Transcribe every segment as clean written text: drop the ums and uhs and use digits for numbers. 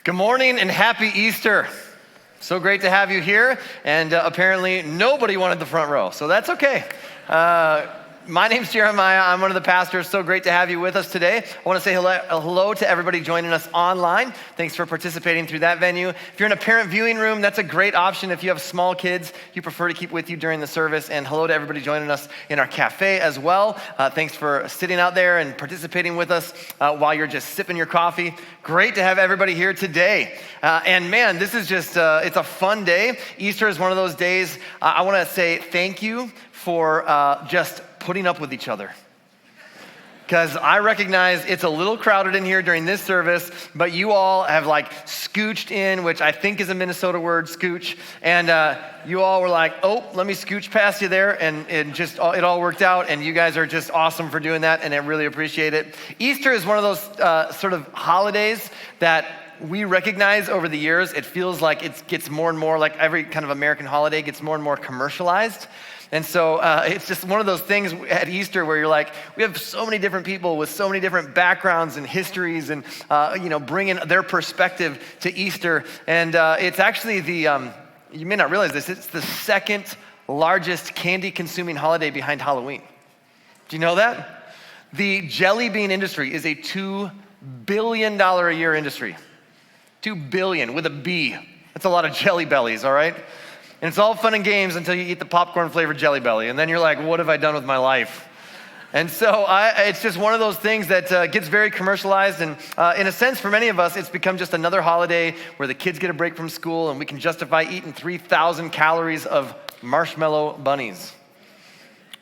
Good morning and happy Easter. So great to have you here. And apparently nobody wanted the front row, so that's okay. My name's Jeremiah. I'm one of the pastors. So great to have you with us today. I want to say hello to everybody joining us online. Thanks for participating through that venue. If you're in a parent viewing room, that's a great option. If you have small kids you prefer to keep with you during the service. And hello to everybody joining us in our cafe as well. Thanks for sitting out there and participating with us while you're just sipping your coffee. Great to have everybody here today. And man, this is just, it's a fun day. Easter is one of those days. I want to say thank you for just putting up with each other. Because I recognize it's a little crowded in here during this service, but you all have like scooched in, which I think is a Minnesota word, scooch. And you all were like, oh, let me scooch past you there. And it all worked out. And you guys are just awesome for doing that. And I really appreciate it. Easter is one of those sort of holidays that we recognize over the years. It feels like it gets more and more, like every kind of American holiday gets more and more commercialized. And so it's just one of those things at Easter where you're like, we have so many different people with so many different backgrounds and histories and, bringing their perspective to Easter. And it's actually you may not realize this, it's the second largest candy consuming holiday behind Halloween. Do you know that? The jelly bean industry is a $2 billion a year industry. 2 billion with a B. That's a lot of jelly bellies, all right? And it's all fun and games until you eat the popcorn flavored Jelly Belly. And then you're like, what have I done with my life? And so it's just one of those things that gets very commercialized. And in a sense, for many of us, it's become just another holiday where the kids get a break from school and we can justify eating 3,000 calories of marshmallow bunnies.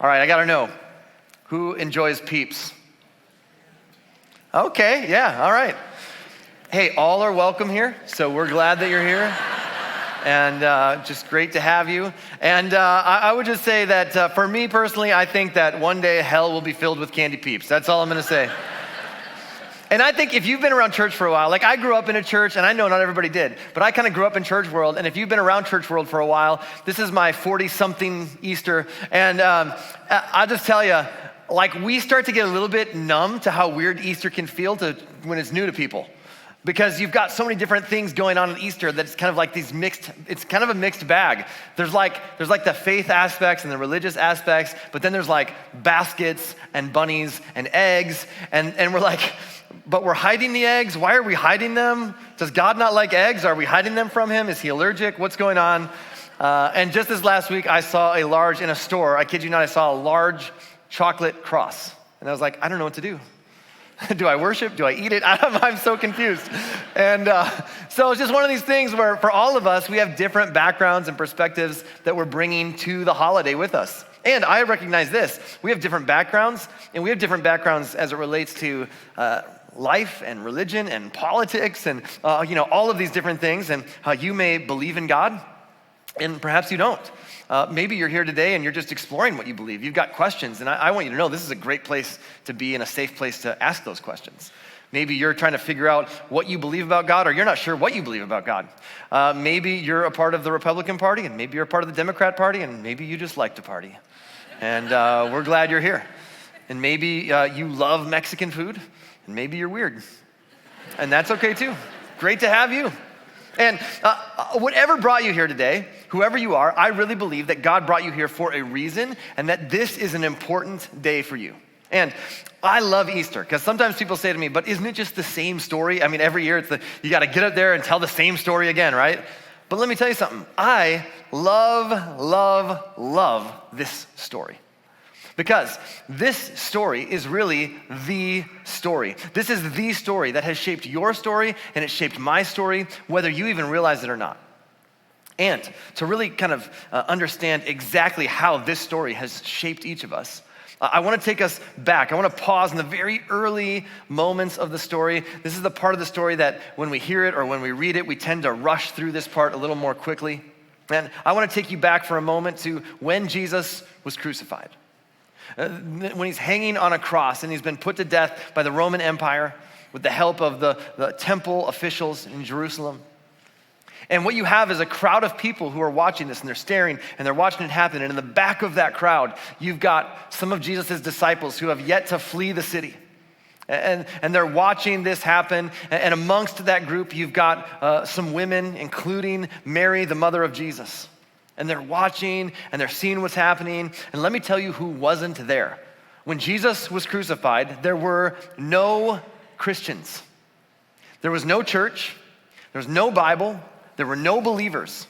All right, I gotta know, who enjoys Peeps? Okay, yeah, all right. Hey, all are welcome here. So we're glad that you're here. And just great to have you. And I would just say that for me personally, I think that one day hell will be filled with candy Peeps. That's all I'm going to say. And I think if you've been around church for a while, like I grew up in a church, and I know not everybody did, but I kind of grew up in church world. And if you've been around church world for a while, this is my 40-something Easter. And I'll just tell you, like we start to get a little bit numb to how weird Easter can feel when it's new to people. Because you've got so many different things going on at Easter that it's kind of like it's kind of a mixed bag. There's like the faith aspects and the religious aspects, but then there's like baskets and bunnies and eggs, and we're like, but we're hiding the eggs. Why are we hiding them? Does God not like eggs? Are we hiding them from him? Is he allergic? What's going on? And just this last week, I saw in a store, I kid you not, I saw a large chocolate cross. And I was like, I don't know what to do. Do I worship? Do I eat it? I'm so confused. And so it's just one of these things where for all of us, we have different backgrounds and perspectives that we're bringing to the holiday with us. And I recognize this. We have different backgrounds, and we have different backgrounds as it relates to life and religion and politics and all of these different things, and how you may believe in God, and perhaps you don't. Maybe you're here today and you're just exploring what you believe. You've got questions, and I want you to know this is a great place to be, in a safe place to ask those questions. Maybe you're trying to figure out what you believe about God, or you're not sure what you believe about God. Maybe you're a part of the Republican Party, and maybe you're a part of the Democrat Party, and maybe you just like to party. And we're glad you're here. And maybe you love Mexican food, and maybe you're weird. And that's okay too. Great to have you. And whatever brought you here today, whoever you are, I really believe that God brought you here for a reason, and that this is an important day for you. And I love Easter, because sometimes people say to me, but isn't it just the same story? I mean, every year you got to get up there and tell the same story again, right? But let me tell you something. I love, love, love this story. Because this story is really the story. This is the story that has shaped your story, and it shaped my story, whether you even realize it or not. And to really kind of understand exactly how this story has shaped each of us, I want to take us back. I want to pause in the very early moments of the story. This is the part of the story that when we hear it or when we read it, we tend to rush through this part a little more quickly. And I want to take you back for a moment to when Jesus was crucified. When he's hanging on a cross and he's been put to death by the Roman Empire with the help of the temple officials in Jerusalem. And what you have is a crowd of people who are watching this, and they're staring and they're watching it happen. And in the back of that crowd, you've got some of Jesus' disciples who have yet to flee the city. And they're watching this happen. And amongst that group, you've got some women, including Mary, the mother of Jesus. And they're watching and they're seeing what's happening. And let me tell you who wasn't there. When Jesus was crucified, there were no Christians. There was no church. There was no Bible. There were no believers.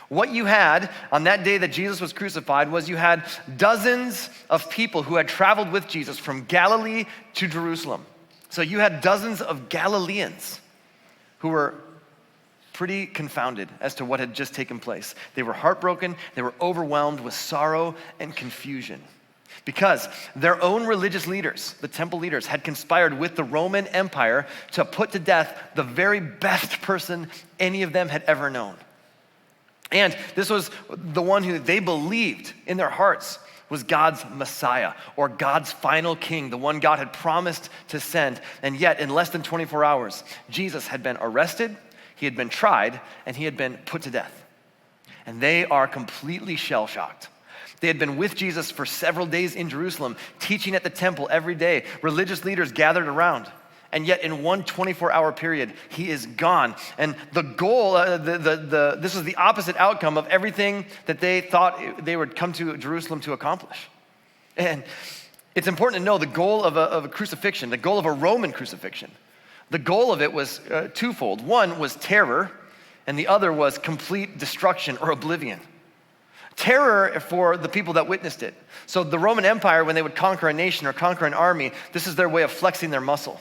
What you had on that day that Jesus was crucified was you had dozens of people who had traveled with Jesus from Galilee to Jerusalem. So you had dozens of Galileans who were pretty confounded as to what had just taken place. They were heartbroken. They were overwhelmed with sorrow and confusion because their own religious leaders, the temple leaders, had conspired with the Roman Empire to put to death the very best person any of them had ever known. And this was the one who they believed in their hearts was God's Messiah or God's final king, the one God had promised to send. And yet, in less than 24 hours, Jesus had been arrested, he had been tried, and he had been put to death. And they are completely shell-shocked. They had been with Jesus for several days in Jerusalem, teaching at the temple every day. Religious leaders gathered around. And yet in one 24-hour period, he is gone. And the goal, this is the opposite outcome of everything that they thought they would come to Jerusalem to accomplish. And it's important to know the goal of a crucifixion, the goal of a Roman crucifixion. The goal of it was twofold. One was terror, and the other was complete destruction or oblivion. Terror for the people that witnessed it. So the Roman Empire, when they would conquer a nation or conquer an army, this is their way of flexing their muscle.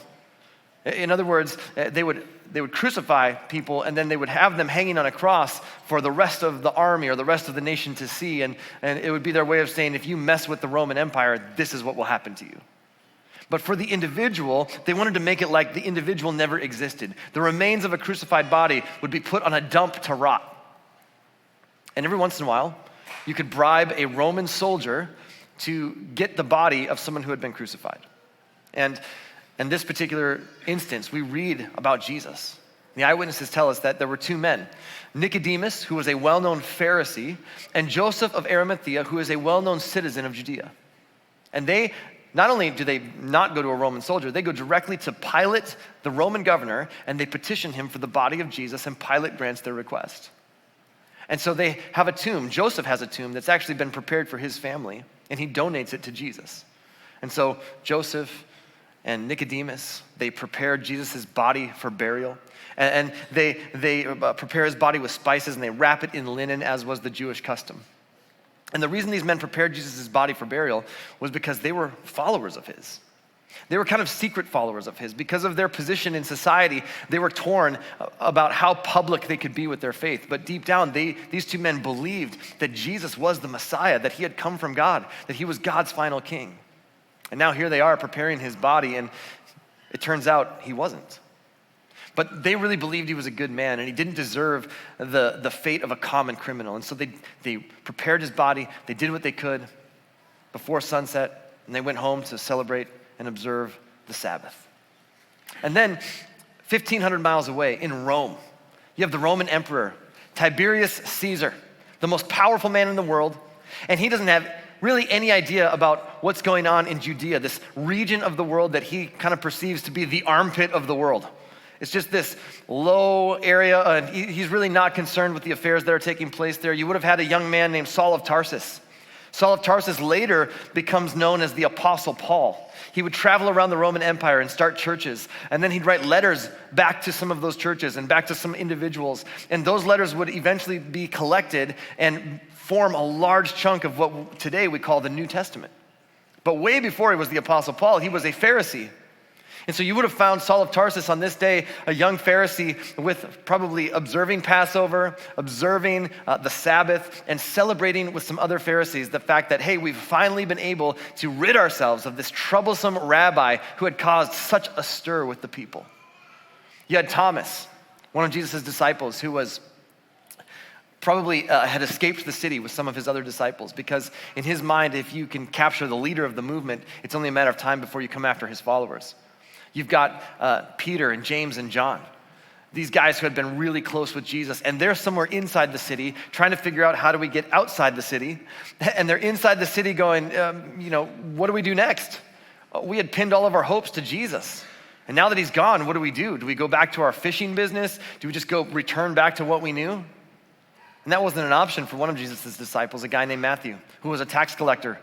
In other words, they would crucify people and then they would have them hanging on a cross for the rest of the army or the rest of the nation to see. And it would be their way of saying, if you mess with the Roman Empire, this is what will happen to you. But for the individual, they wanted to make it like the individual never existed. The remains of a crucified body would be put on a dump to rot. And every once in a while, you could bribe a Roman soldier to get the body of someone who had been crucified. And in this particular instance, we read about Jesus. The eyewitnesses tell us that there were two men, Nicodemus, who was a well-known Pharisee, and Joseph of Arimathea, who is a well-known citizen of Judea. And they, not only do they not go to a Roman soldier, they go directly to Pilate, the Roman governor, and they petition him for the body of Jesus, and Pilate grants their request. And so they have a tomb. Joseph has a tomb that's actually been prepared for his family, and he donates it to Jesus. And so Joseph and Nicodemus, they prepare Jesus' body for burial. And they prepare his body with spices, and they wrap it in linen, as was the Jewish custom. And the reason these men prepared Jesus' body for burial was because they were followers of his. They were kind of secret followers of his. Because of their position in society, they were torn about how public they could be with their faith. But deep down, these two men believed that Jesus was the Messiah, that he had come from God, that he was God's final king. And now here they are preparing his body, and it turns out he wasn't. But they really believed he was a good man, and he didn't deserve the fate of a common criminal. And so they prepared his body, they did what they could before sunset, and they went home to celebrate and observe the Sabbath. And then 1,500 miles away in Rome, you have the Roman emperor, Tiberius Caesar, the most powerful man in the world, and he doesn't have really any idea about what's going on in Judea, this region of the world that he kind of perceives to be the armpit of the world. It's just this low area, and he's really not concerned with the affairs that are taking place there. You would have had a young man named Saul of Tarsus. Saul of Tarsus later becomes known as the Apostle Paul. He would travel around the Roman Empire and start churches, and then he'd write letters back to some of those churches and back to some individuals, and those letters would eventually be collected and form a large chunk of what today we call the New Testament. But way before he was the Apostle Paul, he was a Pharisee. And so you would have found Saul of Tarsus on this day, a young Pharisee with probably observing Passover, observing the Sabbath, and celebrating with some other Pharisees the fact that, hey, we've finally been able to rid ourselves of this troublesome rabbi who had caused such a stir with the people. You had Thomas, one of Jesus' disciples, who was probably had escaped the city with some of his other disciples, because in his mind, if you can capture the leader of the movement, it's only a matter of time before you come after his followers. You've got Peter and James and John, these guys who had been really close with Jesus, and they're somewhere inside the city trying to figure out how do we get outside the city, and they're inside the city going, what do we do next? We had pinned all of our hopes to Jesus. And now that he's gone, what do we do? Do we go back to our fishing business? Do we just go return back to what we knew? And that wasn't an option for one of Jesus' disciples, a guy named Matthew, who was a tax collector.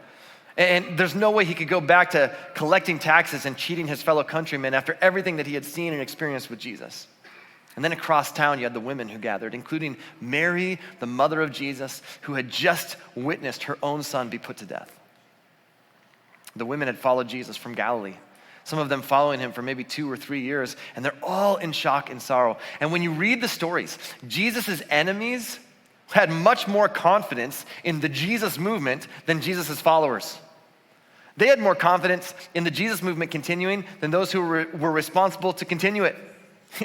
And there's no way he could go back to collecting taxes and cheating his fellow countrymen after everything that he had seen and experienced with Jesus. And then across town, you had the women who gathered, including Mary, the mother of Jesus, who had just witnessed her own son be put to death. The women had followed Jesus from Galilee, some of them following him for maybe 2 or 3 years, and they're all in shock and sorrow. And when you read the stories, Jesus' enemies had much more confidence in the Jesus movement than Jesus' followers. They had more confidence in the Jesus movement continuing than those who were responsible to continue it.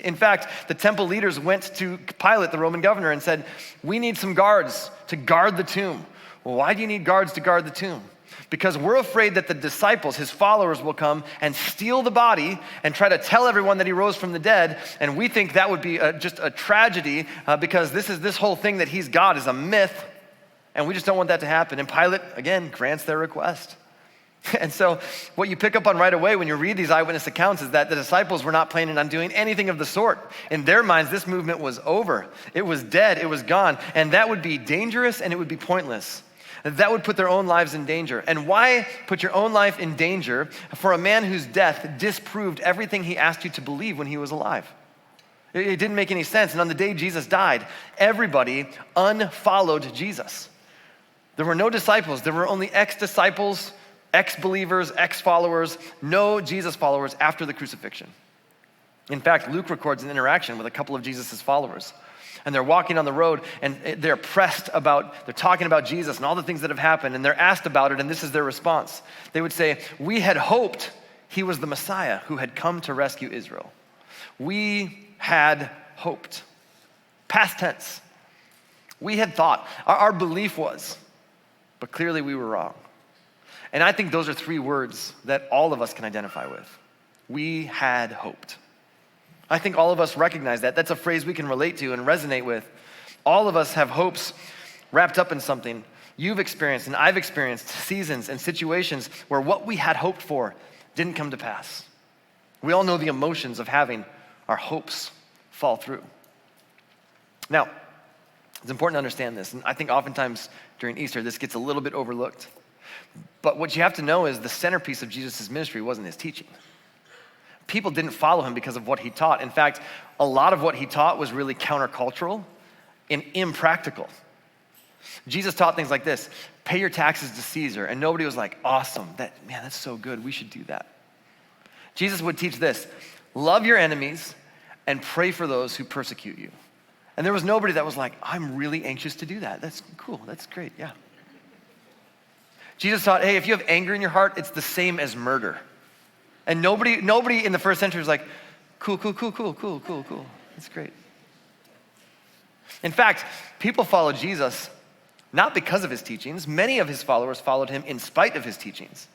In fact, the temple leaders went to Pilate, the Roman governor, and said, "We need some guards to guard the tomb." Well, why do you need guards to guard the tomb? Because we're afraid that the disciples, his followers, will come and steal the body and try to tell everyone that he rose from the dead. And we think that would be just a tragedy because this whole thing that he's God is a myth. And we just don't want that to happen. And Pilate, again, grants their request. And so what you pick up on right away when you read these eyewitness accounts is that the disciples were not planning on doing anything of the sort. In their minds, this movement was over. It was dead. It was gone. And that would be dangerous and it would be pointless. That would put their own lives in danger. And why put your own life in danger for a man whose death disproved everything he asked you to believe when he was alive? It didn't make any sense. And on the day Jesus died, everybody unfollowed Jesus. There were no disciples. There were only ex-disciples, ex-believers, ex-followers, no Jesus followers after the crucifixion. In fact, Luke records an interaction with a couple of Jesus' followers. And they're walking on the road and they're talking about Jesus and all the things that have happened, and they're asked about it, and this is their response. They would say, "We had hoped he was the Messiah who had come to rescue Israel." We had hoped. Past tense. We had thought. Our belief was, but clearly we were wrong. And I think those are 3 words that all of us can identify with. We had hoped. I think all of us recognize that. That's a phrase we can relate to and resonate with. All of us have hopes wrapped up in something. You've experienced and I've experienced seasons and situations where what we had hoped for didn't come to pass. We all know the emotions of having our hopes fall through. Now, it's important to understand this, and I think oftentimes during Easter this gets a little bit overlooked. But what you have to know is the centerpiece of Jesus' ministry wasn't his teaching. People didn't follow him because of what he taught. In fact, a lot of what he taught was really countercultural and impractical. Jesus taught things like this: pay your taxes to Caesar. And nobody was like, awesome, that's so good, we should do that. Jesus would teach this: love your enemies and pray for those who persecute you. And there was nobody that was like, I'm really anxious to do that. That's cool, that's great, yeah. Jesus taught, hey, if you have anger in your heart, it's the same as murder. And nobody in the first century was like, cool. That's great. In fact, people followed Jesus not because of his teachings. Many of his followers followed him in spite of his teachings.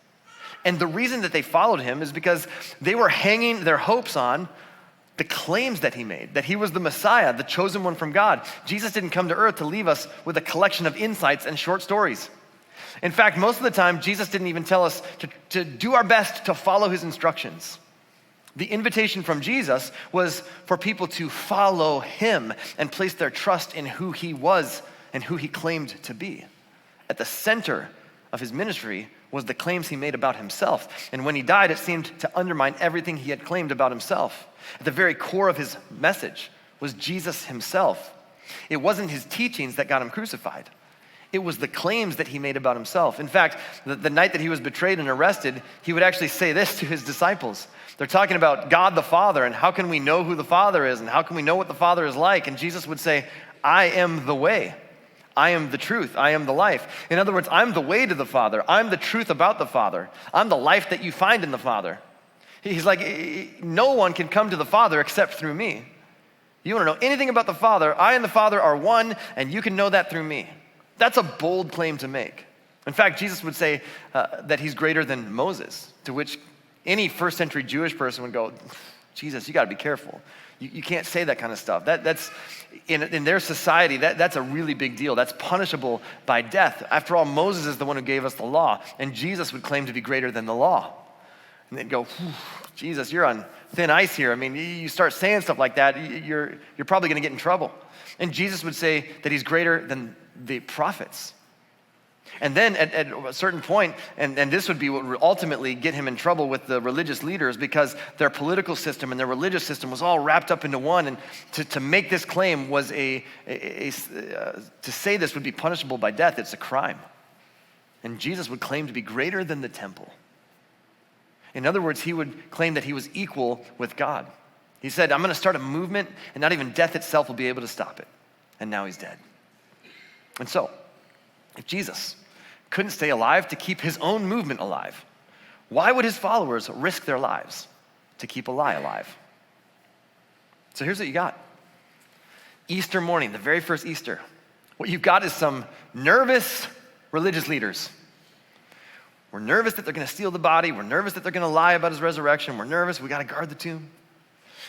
And the reason that they followed him is because they were hanging their hopes on the claims that he made, that he was the Messiah, the chosen one from God. Jesus didn't come to earth to leave us with a collection of insights and short stories. In fact, most of the time, Jesus didn't even tell us to do our best to follow his instructions. The invitation from Jesus was for people to follow him and place their trust in who he was and who he claimed to be. At the center of his ministry was the claims he made about himself. And when he died, it seemed to undermine everything he had claimed about himself. At the very core of his message was Jesus himself. It wasn't his teachings that got him crucified. It was the claims that he made about himself. In fact, the night that he was betrayed and arrested, he would actually say this to his disciples. They're talking about God the Father and how can we know who the Father is and how can we know what the Father is like? And Jesus would say, I am the way. I am the truth. I am the life. In other words, I'm the way to the Father. I'm the truth about the Father. I'm the life that you find in the Father. He's like, no one can come to the Father except through me. You want to know anything about the Father? I and the Father are one, and you can know that through me. That's a bold claim to make. In fact, Jesus would say that he's greater than Moses, to which any first century Jewish person would go, Jesus, you got to be careful. You can't say that kind of stuff. That's in their society, that's a really big deal. That's punishable by death. After all, Moses is the one who gave us the law, and Jesus would claim to be greater than the law. And they'd go, Jesus, you're on thin ice here. I mean, you start saying stuff like that, you're probably going to get in trouble. And Jesus would say that he's greater than the prophets. And then at a certain point, and this would be what would ultimately get him in trouble with the religious leaders, because their political system and their religious system was all wrapped up into one. And to make this claim was to say this would be punishable by death. It's a crime. And Jesus would claim to be greater than the temple. In other words, he would claim that he was equal with God. He said, I'm going to start a movement, and not even death itself will be able to stop it. And now he's dead. And so, if Jesus couldn't stay alive to keep his own movement alive, why would his followers risk their lives to keep a lie alive? So here's what you got. Easter morning, the very first Easter. What you've got is some nervous religious leaders. We're nervous that they're going to steal the body. We're nervous that they're going to lie about his resurrection. We're nervous. We got to guard the tomb.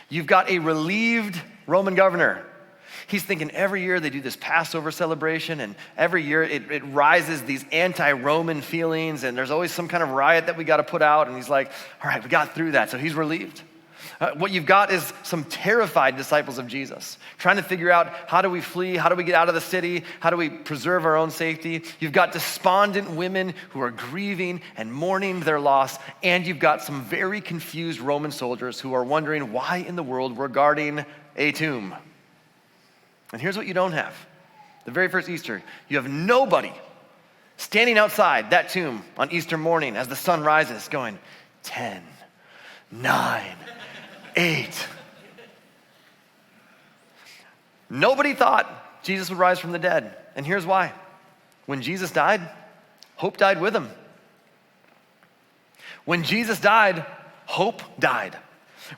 You've got a relieved Roman governor. He's thinking every year they do this Passover celebration, and every year it rises these anti-Roman feelings, and there's always some kind of riot that we got to put out, and he's like, all right, we got through that, so he's relieved. What you've got is some terrified disciples of Jesus, trying to figure out, how do we flee? How do we get out of the city? How do we preserve our own safety? You've got despondent women who are grieving and mourning their loss, and you've got some very confused Roman soldiers who are wondering why in the world we're guarding a tomb. And here's what you don't have. The very first Easter, you have nobody standing outside that tomb on Easter morning as the sun rises going, 10, 9, 8. Nobody thought Jesus would rise from the dead. And here's why. When Jesus died, hope died with him. When Jesus died, hope died.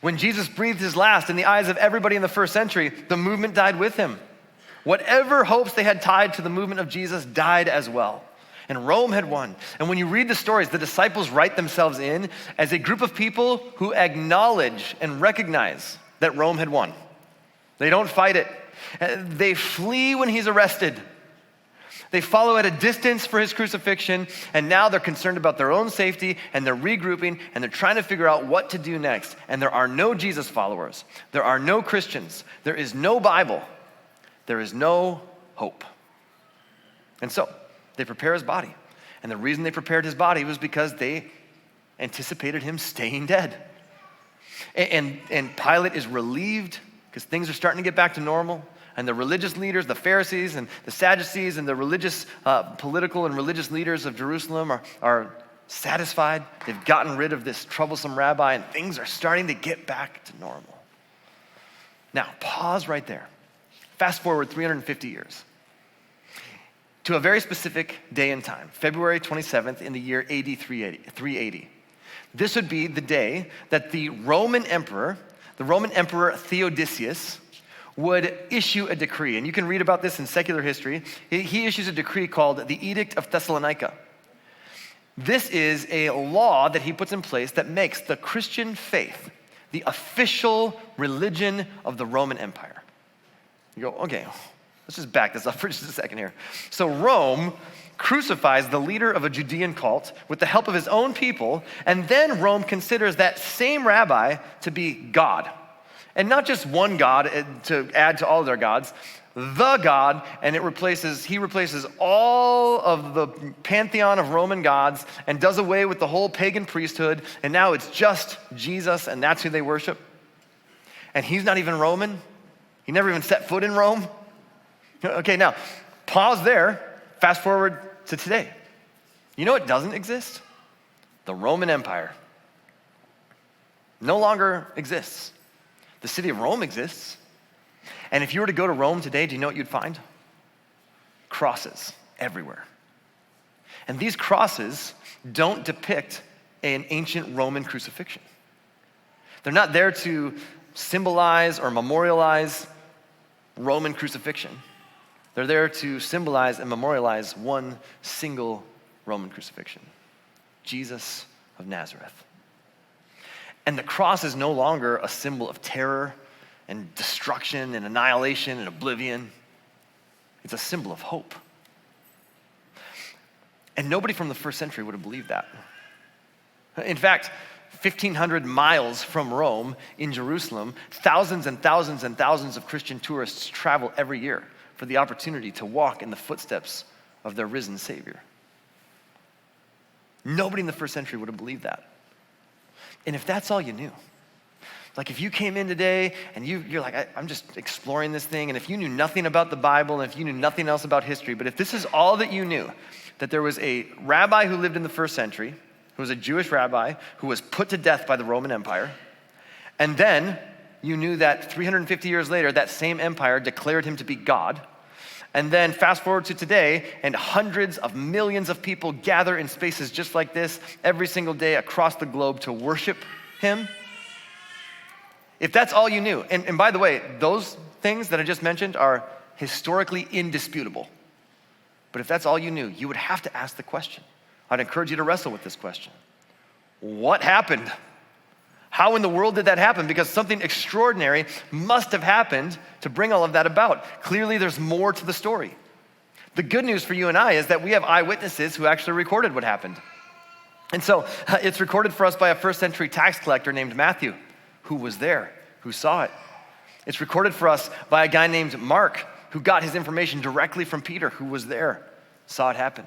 When Jesus breathed his last in the eyes of everybody in the first century, the movement died with him. Whatever hopes they had tied to the movement of Jesus died as well. And Rome had won. And when you read the stories, the disciples write themselves in as a group of people who acknowledge and recognize that Rome had won. They don't fight it. They flee when he's arrested. They follow at a distance for his crucifixion, and now they're concerned about their own safety, and they're regrouping, and they're trying to figure out what to do next. And there are no Jesus followers. There are no Christians. There is no Bible. There is no hope. And so, they prepare his body. And the reason they prepared his body was because they anticipated him staying dead. And Pilate is relieved because things are starting to get back to normal. And the religious leaders, the Pharisees and the Sadducees and the religious, political and religious leaders of Jerusalem are satisfied. They've gotten rid of this troublesome rabbi, and things are starting to get back to normal. Now, pause right there. Fast forward 350 years to a very specific day and time, February 27th in the year AD 380. This would be the day that the Roman Emperor Theodosius, would issue a decree. And you can read about this in secular history. He issues a decree called the Edict of Thessalonica. This is a law that he puts in place that makes the Christian faith the official religion of the Roman Empire. You go, okay, let's just back this up for just a second here. So Rome crucifies the leader of a Judean cult with the help of his own people, and then Rome considers that same rabbi to be God. And not just one God to add to all of their gods, the God, and he replaces all of the pantheon of Roman gods and does away with the whole pagan priesthood, and now it's just Jesus, and that's who they worship. And he's not even Roman. He never even set foot in Rome. Okay, now, pause there, fast forward to today. You know what doesn't exist? The Roman Empire. No longer exists. The city of Rome exists. And if you were to go to Rome today, do you know what you'd find? Crosses everywhere. And these crosses don't depict an ancient Roman crucifixion. They're not there to symbolize or memorialize Roman crucifixion. They're there to symbolize and memorialize one single Roman crucifixion, Jesus of Nazareth. And the cross is no longer a symbol of terror and destruction and annihilation and oblivion. It's a symbol of hope. And nobody from the first century would have believed that. In fact, 1,500 miles from Rome in Jerusalem, thousands and thousands and thousands of Christian tourists travel every year for the opportunity to walk in the footsteps of their risen Savior. Nobody in the first century would have believed that. And if that's all you knew, like if you came in today and you're like, I'm just exploring this thing, and if you knew nothing about the Bible, and if you knew nothing else about history, but if this is all that you knew, that there was a rabbi who lived in the first century, who was a Jewish rabbi, who was put to death by the Roman Empire, and then you knew that 350 years later, that same empire declared him to be God, and then fast forward to today, and hundreds of millions of people gather in spaces just like this every single day across the globe to worship him. If that's all you knew, and by the way, those things that I just mentioned are historically indisputable. But if that's all you knew, you would have to ask the question. I'd encourage you to wrestle with this question. What happened? How in the world did that happen? Because something extraordinary must have happened to bring all of that about. Clearly, there's more to the story. The good news for you and I is that we have eyewitnesses who actually recorded what happened. And so it's recorded for us by a first century tax collector named Matthew, who was there, who saw it. It's recorded for us by a guy named Mark, who got his information directly from Peter, who was there, saw it happen.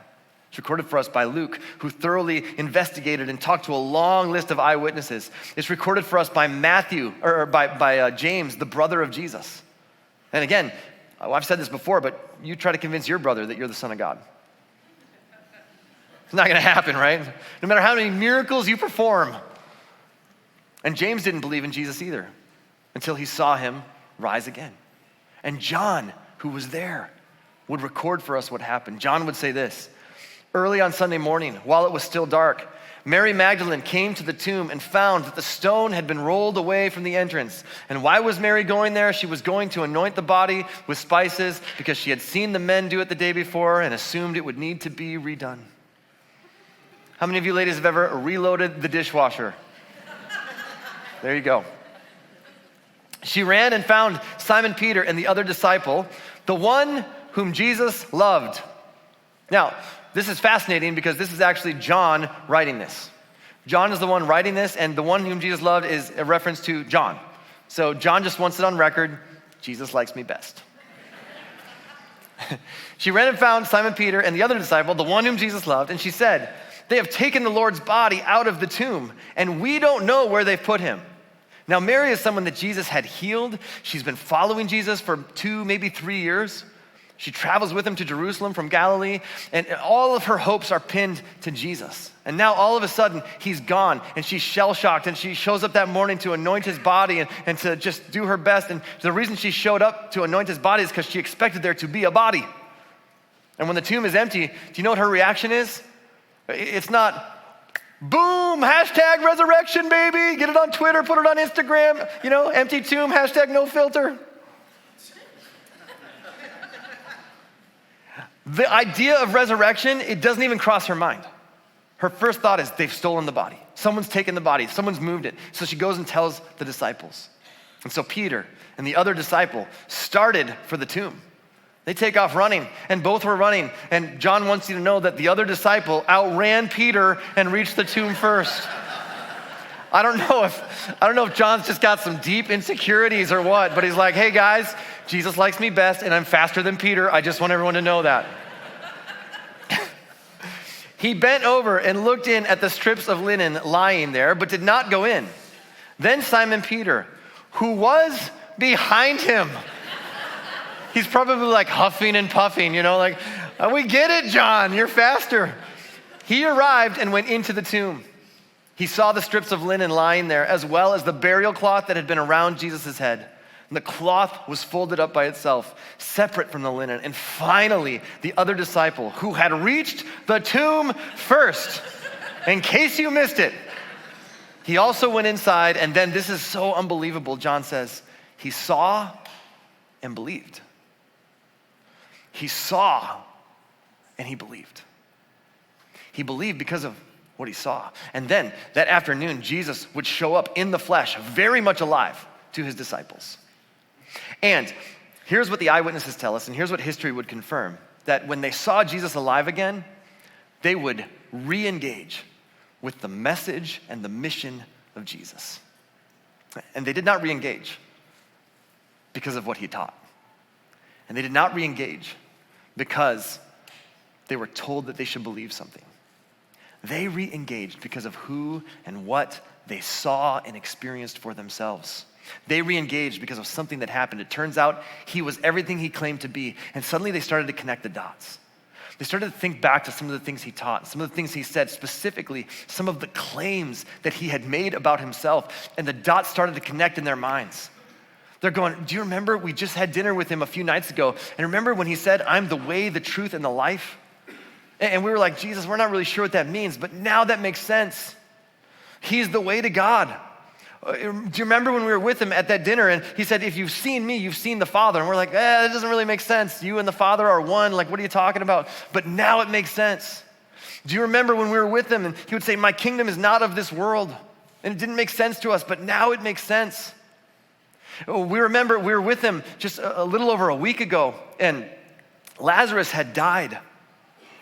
It's recorded for us by Luke, who thoroughly investigated and talked to a long list of eyewitnesses. It's recorded for us by James, the brother of Jesus. And again, I've said this before, but you try to convince your brother that you're the Son of God. It's not gonna happen, right? No matter how many miracles you perform. And James didn't believe in Jesus either until he saw him rise again. And John, who was there, would record for us what happened. John would say this: early on Sunday morning, while it was still dark, Mary Magdalene came to the tomb and found that the stone had been rolled away from the entrance. And why was Mary going there? She was going to anoint the body with spices because she had seen the men do it the day before and assumed it would need to be redone. How many of you ladies have ever reloaded the dishwasher? There you go. She ran and found Simon Peter and the other disciple, the one whom Jesus loved. Now, this is fascinating because this is actually John writing this. John is the one writing this, and the one whom Jesus loved is a reference to John. So John just wants it on record: Jesus likes me best. She ran and found Simon Peter and the other disciple, the one whom Jesus loved, and she said, "They have taken the Lord's body out of the tomb, and we don't know where they've put him." Now, Mary is someone that Jesus had healed. She's been following Jesus for 2, maybe 3 years. She travels with him to Jerusalem from Galilee, and all of her hopes are pinned to Jesus. And now all of a sudden, he's gone, and she's shell-shocked, and she shows up that morning to anoint his body and to just do her best. And the reason she showed up to anoint his body is because she expected there to be a body. And when the tomb is empty, do you know what her reaction is? It's not, boom, hashtag resurrection, baby. Get it on Twitter, put it on Instagram. Empty tomb, hashtag no filter. The idea of resurrection, it doesn't even cross her mind. Her first thought is, they've stolen the body. Someone's taken the body. Someone's moved it. So she goes and tells the disciples. And so Peter and the other disciple started for the tomb. They take off running, and both were running. And John wants you to know that the other disciple outran Peter and reached the tomb first. I don't know if John's just got some deep insecurities or what, but he's like, hey guys, Jesus likes me best, and I'm faster than Peter. I just want everyone to know that. He bent over and looked in at the strips of linen lying there, but did not go in. Then Simon Peter, who was behind him, he's probably like huffing and puffing, like, oh, we get it, John, you're faster. He arrived and went into the tomb. He saw the strips of linen lying there, as well as the burial cloth that had been around Jesus' head. And the cloth was folded up by itself, separate from the linen. And finally, the other disciple, who had reached the tomb first, in case you missed it, he also went inside, and then this is so unbelievable, John says, he saw and believed. He saw and he believed. He believed because of what he saw. And then that afternoon, Jesus would show up in the flesh, very much alive, to his disciples. And here's what the eyewitnesses tell us, and here's what history would confirm, that when they saw Jesus alive again, they would re-engage with the message and the mission of Jesus. And they did not re-engage because of what he taught. And they did not re-engage because they were told that they should believe something. They re-engaged because of who and what they saw and experienced for themselves. They re-engaged because of something that happened. It turns out he was everything he claimed to be, and suddenly they started to connect the dots. They started to think back to some of the things he taught, some of the things he said, specifically some of the claims that he had made about himself, and the dots started to connect in their minds. They're going, do you remember we just had dinner with him a few nights ago, and remember when he said, I'm the way, the truth, and the life? And we were like, Jesus, we're not really sure what that means, but now that makes sense. He's the way to God. Do you remember when we were with him at that dinner and he said, if you've seen me, you've seen the Father. And we're like, that doesn't really make sense. You and the Father are one. Like, what are you talking about? But now it makes sense. Do you remember when we were with him and he would say, my kingdom is not of this world. And it didn't make sense to us, but now it makes sense. We remember we were with him just a little over a week ago and Lazarus had died.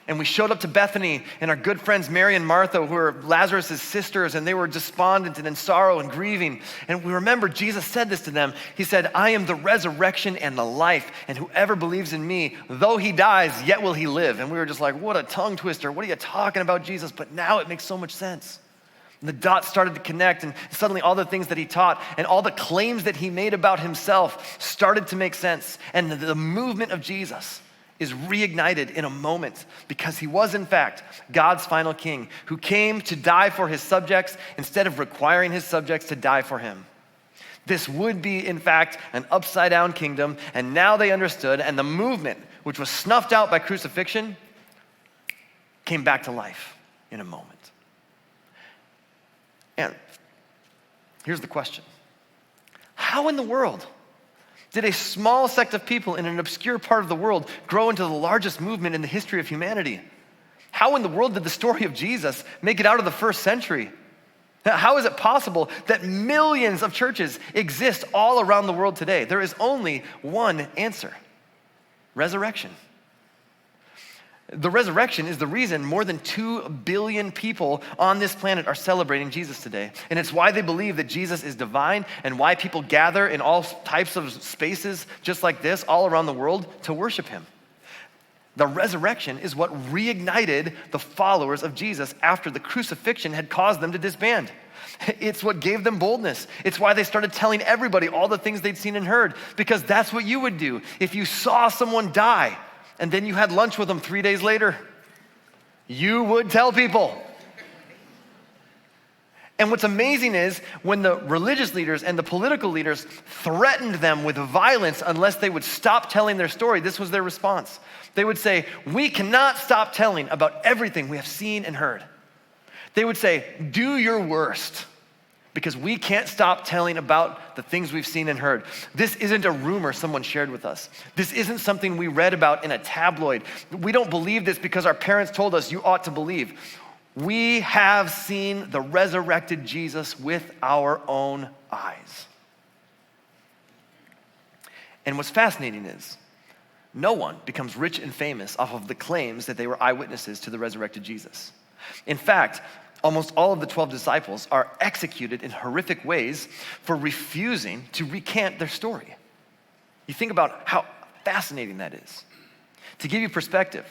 And we showed up to Bethany, and our good friends Mary and Martha, who were Lazarus' sisters, and they were despondent and in sorrow and grieving. And we remember Jesus said this to them. He said, I am the resurrection and the life, and whoever believes in me, though he dies, yet will he live. And we were just like, what a tongue twister. What are you talking about, Jesus? But now it makes so much sense. And the dots started to connect, and suddenly all the things that he taught and all the claims that he made about himself started to make sense. And the movement of Jesus is reignited in a moment because he was, in fact, God's final king who came to die for his subjects instead of requiring his subjects to die for him. This would be, in fact, an upside-down kingdom, and now they understood, and the movement, which was snuffed out by crucifixion, came back to life in a moment. And here's the question. How in the world did a small sect of people in an obscure part of the world grow into the largest movement in the history of humanity? How in the world did the story of Jesus make it out of the first century? How is it possible that millions of churches exist all around the world today? There is only one answer: resurrection. The resurrection is the reason more than 2 billion people on this planet are celebrating Jesus today. And it's why they believe that Jesus is divine and why people gather in all types of spaces just like this all around the world to worship him. The resurrection is what reignited the followers of Jesus after the crucifixion had caused them to disband. It's what gave them boldness. It's why they started telling everybody all the things they'd seen and heard, because that's what you would do if you saw someone die and then you had lunch with them 3 days later. You would tell people. And what's amazing is when the religious leaders and the political leaders threatened them with violence unless they would stop telling their story, this was their response. They would say, we cannot stop telling about everything we have seen and heard. They would say, do your worst, because we can't stop telling about the things we've seen and heard. This isn't a rumor someone shared with us. This isn't something we read about in a tabloid. We don't believe this because our parents told us you ought to believe. We have seen the resurrected Jesus with our own eyes. And what's fascinating is no one becomes rich and famous off of the claims that they were eyewitnesses to the resurrected Jesus. In fact, almost all of the 12 disciples are executed in horrific ways for refusing to recant their story. You think about how fascinating that is. To give you perspective,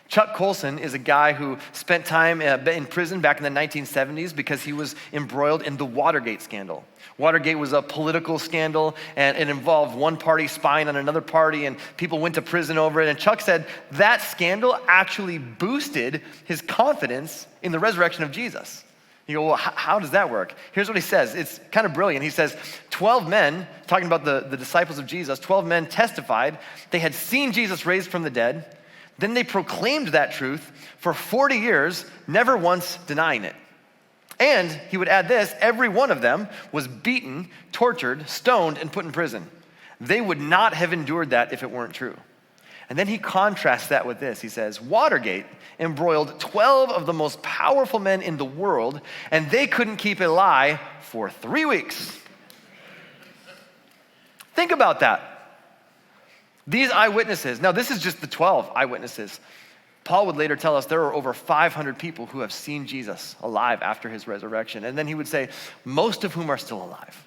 Chuck Colson is a guy who spent time in prison back in the 1970s because he was embroiled in the Watergate scandal. Watergate was a political scandal, and it involved one party spying on another party, and people went to prison over it. And Chuck said that scandal actually boosted his confidence in the resurrection of Jesus. You go, well, how does that work? Here's what he says. It's kind of brilliant. He says, 12 men, talking about the disciples of Jesus, 12 men testified they had seen Jesus raised from the dead. Then they proclaimed that truth for 40 years, never once denying it. And he would add this, every one of them was beaten, tortured, stoned, and put in prison. They would not have endured that if it weren't true. And then he contrasts that with this. He says, Watergate embroiled 12 of the most powerful men in the world, and they couldn't keep a lie for 3 weeks. Think about that. These eyewitnesses, now this is just the 12 eyewitnesses. Paul would later tell us there are over 500 people who have seen Jesus alive after his resurrection. And then he would say, most of whom are still alive.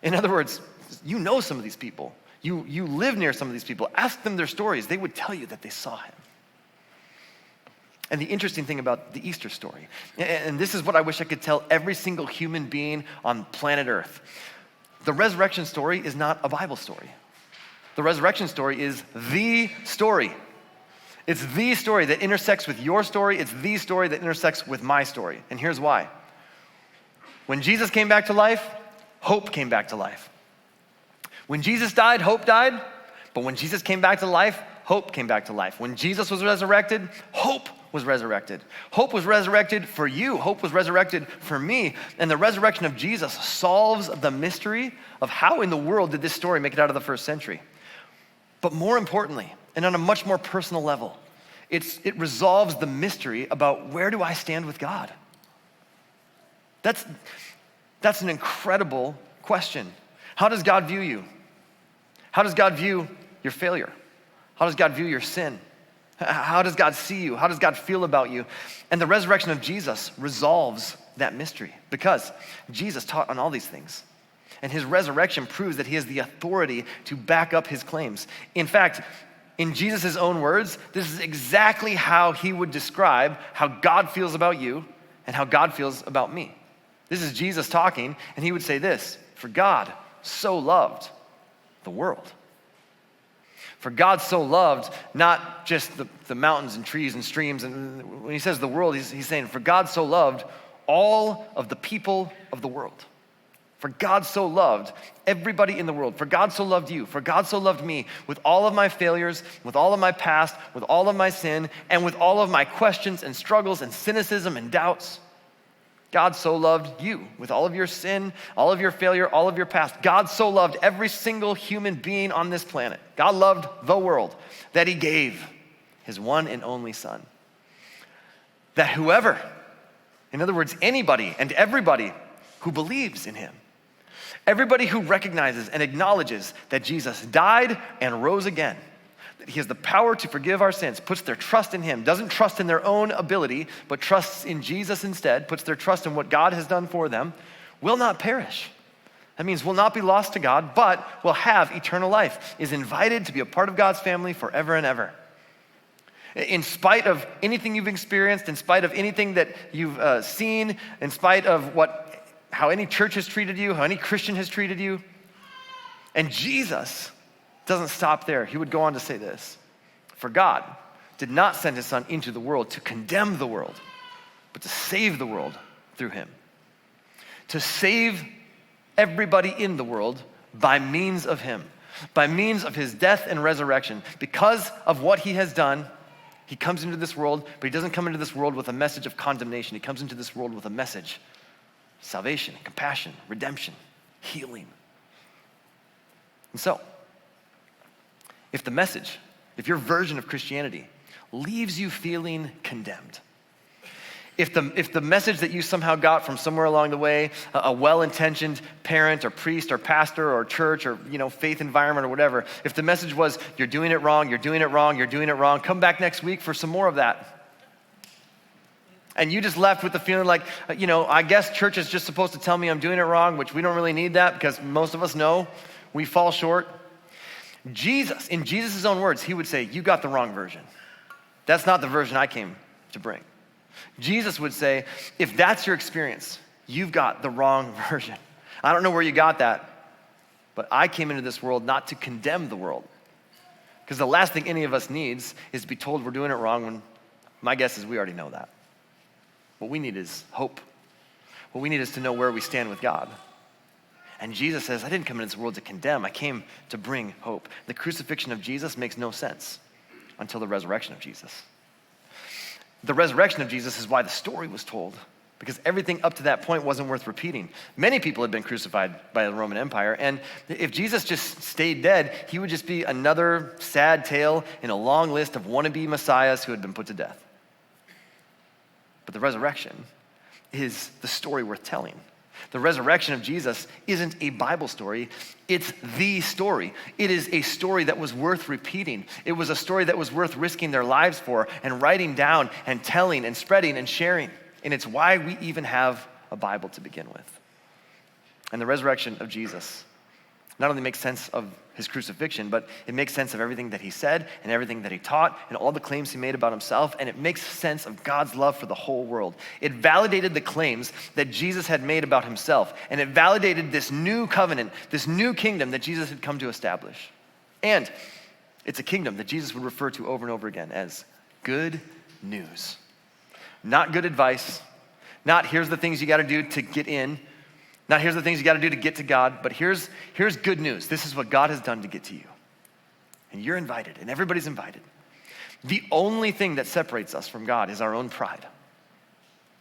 In other words, you know some of these people. You live near some of these people. Ask them their stories. They would tell you that they saw him. And the interesting thing about the Easter story, and this is what I wish I could tell every single human being on planet Earth. The resurrection story is not a Bible story. The resurrection story is the story. It's the story that intersects with your story. It's the story that intersects with my story. And here's why. When Jesus came back to life, hope came back to life. When Jesus died, hope died. But when Jesus came back to life, hope came back to life. When Jesus was resurrected, hope was resurrected. Hope was resurrected for you. Hope was resurrected for me. And the resurrection of Jesus solves the mystery of how in the world did this story make it out of the first century. But more importantly, and on a much more personal level, it resolves the mystery about where do I stand with God? That's an incredible question. How does God view you? How does God view your failure? How does God view your sin? How does God see you? How does God feel about you? And the resurrection of Jesus resolves that mystery because Jesus taught on all these things. And his resurrection proves that he has the authority to back up his claims. In fact, in Jesus' own words, this is exactly how he would describe how God feels about you and how God feels about me. This is Jesus talking, and he would say this, for God so loved the world. For God so loved not just the mountains and trees and streams, and when he says the world, he's saying, for God so loved all of the people of the world. For God so loved everybody in the world. For God so loved you. For God so loved me with all of my failures, with all of my past, with all of my sin, and with all of my questions and struggles and cynicism and doubts. God so loved you with all of your sin, all of your failure, all of your past. God so loved every single human being on this planet. God loved the world that he gave his one and only Son. That whoever, in other words, anybody and everybody who believes in him, everybody who recognizes and acknowledges that Jesus died and rose again, that he has the power to forgive our sins, puts their trust in him, doesn't trust in their own ability, but trusts in Jesus instead, puts their trust in what God has done for them, will not perish. That means will not be lost to God, but will have eternal life, is invited to be a part of God's family forever and ever. In spite of anything you've experienced, in spite of anything that you've seen, in spite of how any church has treated you, how any Christian has treated you. And Jesus doesn't stop there. He would go on to say this, for God did not send his Son into the world to condemn the world, but to save the world through him. To save everybody in the world by means of him, by means of his death and resurrection. Because of what he has done, he comes into this world, but he doesn't come into this world with a message of condemnation. He comes into this world with a message salvation, compassion, redemption, healing. And so, if your version of Christianity leaves you feeling condemned, if the message that you somehow got from somewhere along the way, a well-intentioned parent or priest or pastor or church or faith environment or whatever, if the message was, you're doing it wrong, you're doing it wrong, you're doing it wrong, come back next week for some more of that. And you just left with the feeling like, I guess church is just supposed to tell me I'm doing it wrong, which we don't really need that because most of us know we fall short. Jesus, in Jesus' own words, he would say, you got the wrong version. That's not the version I came to bring. Jesus would say, if that's your experience, you've got the wrong version. I don't know where you got that, but I came into this world not to condemn the world. Because the last thing any of us needs is to be told we're doing it wrong when my guess is we already know that. What we need is hope. What we need is to know where we stand with God. And Jesus says, I didn't come into this world to condemn. I came to bring hope. The crucifixion of Jesus makes no sense until the resurrection of Jesus. The resurrection of Jesus is why the story was told, because everything up to that point wasn't worth repeating. Many people had been crucified by the Roman Empire, and if Jesus just stayed dead, he would just be another sad tale in a long list of wannabe messiahs who had been put to death. But the resurrection is the story worth telling. The resurrection of Jesus isn't a Bible story, it's the story. It is a story that was worth repeating. It was a story that was worth risking their lives for and writing down and telling and spreading and sharing. And it's why we even have a Bible to begin with. And the resurrection of Jesus not only makes sense of his crucifixion, but it makes sense of everything that he said and everything that he taught and all the claims he made about himself, and it makes sense of God's love for the whole world. It validated the claims that Jesus had made about himself, and it validated this new covenant, this new kingdom that Jesus had come to establish. And it's a kingdom that Jesus would refer to over and over again as good news. Not good advice, not here's the things you got to do to get in, not here's the things you got to do to get to God, but here's good news. This is what God has done to get to you. And you're invited, and everybody's invited. The only thing that separates us from God is our own pride.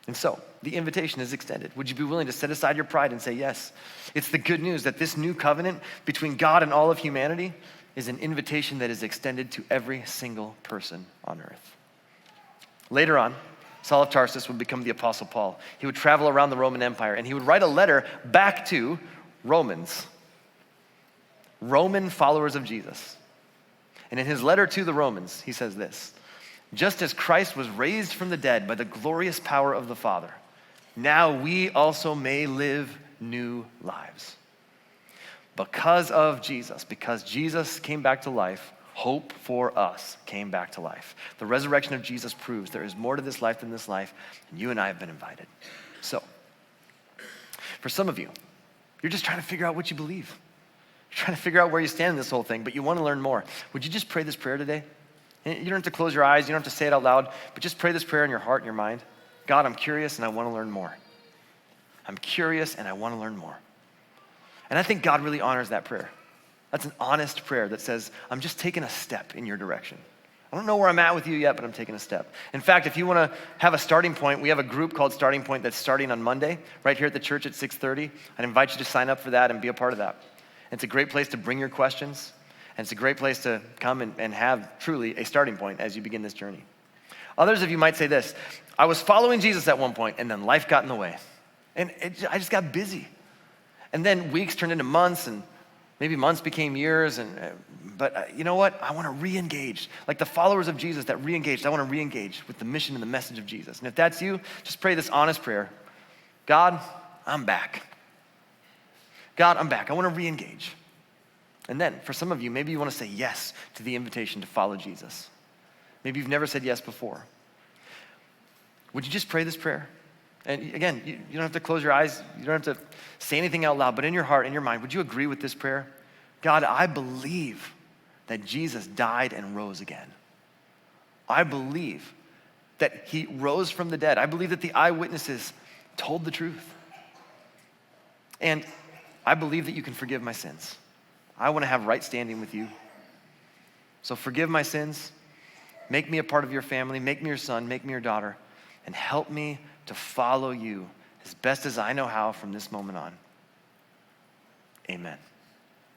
And so, the invitation is extended. Would you be willing to set aside your pride and say yes? It's the good news that this new covenant between God and all of humanity is an invitation that is extended to every single person on earth. Later on, Saul of Tarsus would become the Apostle Paul. He would travel around the Roman Empire, and he would write a letter back to Romans, Roman followers of Jesus. And in his letter to the Romans, he says this: just as Christ was raised from the dead by the glorious power of the Father, now we also may live new lives. Because of Jesus, because Jesus came back to life, hope for us came back to life. The resurrection of Jesus proves there is more to this life than this life, and you and I have been invited. So, for some of you, you're just trying to figure out what you believe. You're trying to figure out where you stand in this whole thing, but you want to learn more. Would you just pray this prayer today? You don't have to close your eyes, you don't have to say it out loud, but just pray this prayer in your heart and your mind. God, I'm curious and I want to learn more. I'm curious and I want to learn more. And I think God really honors that prayer. That's an honest prayer that says, I'm just taking a step in your direction. I don't know where I'm at with you yet, but I'm taking a step. In fact, if you want to have a starting point, we have a group called Starting Point that's starting on Monday, right here at the church at 6:30. I'd invite you to sign up for that and be a part of that. It's a great place to bring your questions, and it's a great place to come and have truly a starting point as you begin this journey. Others of you might say this: I was following Jesus at one point, and then life got in the way. And I just got busy. And then weeks turned into months, and maybe months became years, but you know what? I want to re-engage. Like the followers of Jesus that re-engaged, I want to re-engage with the mission and the message of Jesus. And if that's you, just pray this honest prayer. God, I'm back. God, I'm back. I want to re-engage. And then for some of you, maybe you want to say yes to the invitation to follow Jesus. Maybe you've never said yes before. Would you just pray this prayer? And again, you don't have to close your eyes. You don't have to say anything out loud, but in your heart, in your mind, would you agree with this prayer? God, I believe that Jesus died and rose again. I believe that he rose from the dead. I believe that the eyewitnesses told the truth. And I believe that you can forgive my sins. I want to have right standing with you. So forgive my sins. Make me a part of your family. Make me your son. Make me your daughter. And help me to follow you as best as I know how from this moment on. Amen.